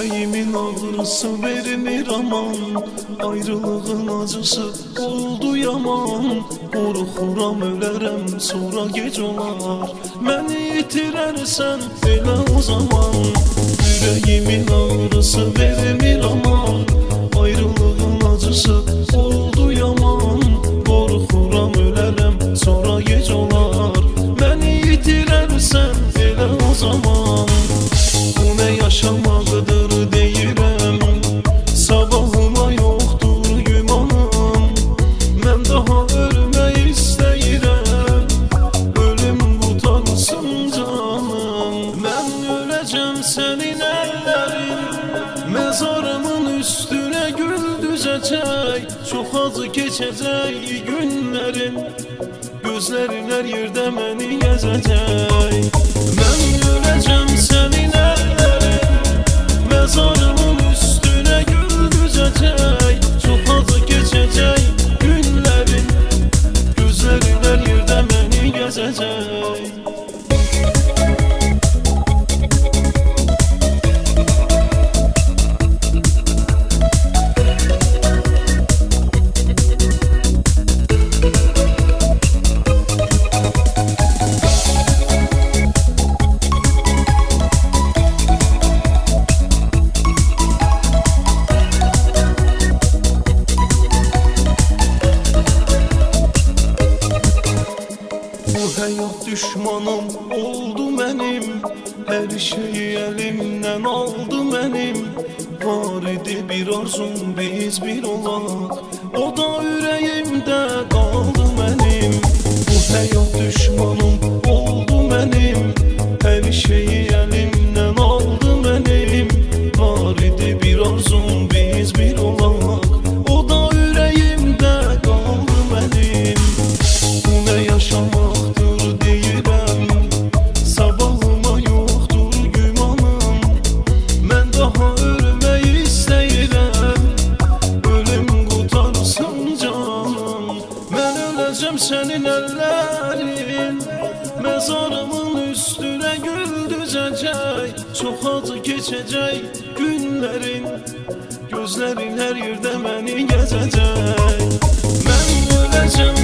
Yüreğimin ağrısı verilmir aman, ayrılığın acısı oldu yaman. Qorxuram ölərəm sonra gec olar, məni itirərsən elə o zaman. Yüreğimin ağrısı verilmir aman, ayrılığın acısı oldu yaman. Qorxuram ölərəm sonra gec olar, məni itirərsən elə o zaman. Bu ne yaşamaqdır deyirəm, sabahıma yoxdur gümanım. Mən daha ölmək istəyirəm, ölüm qutarsın canım. Mən öləcəm sənin əllərin, məzarımın üstünə gül düzəcək. Çox acı keçəcək günlərin, gözlərin hər yerdə məni gəzəcək. Mən öləcəm sənin əllərin, məzarımın üstünə gül düzəcək. Çox acı keçəcək günlərin, gözlərin hər yerdə məni gəzəcək. Həyat düşmanım oldu mənim, hər şeyi əlimdən aldı mənim. Var idi bir arzum biz bir olaq, o da ürəyimdə qaldı mənim. Bu həyat düşmanım oldu mənim, hər şeyi əlimdən aldı mənim. Var idi bir arzum biz bir olaq, o da ürəyimdə qaldı mənim. Bu nə yaşamaqdır deyirəm, sabahıma yoxdur gümanım. Mən daha ölmək istəyirəm, ölüm qutarsın canım. Mən öləcəm sənin əllərin, məzarımın üstünə gül düzəcək. Çox acı keçəcək günlərin, gözlərin hər yerdə məni gəzəcək. Mən öləcəm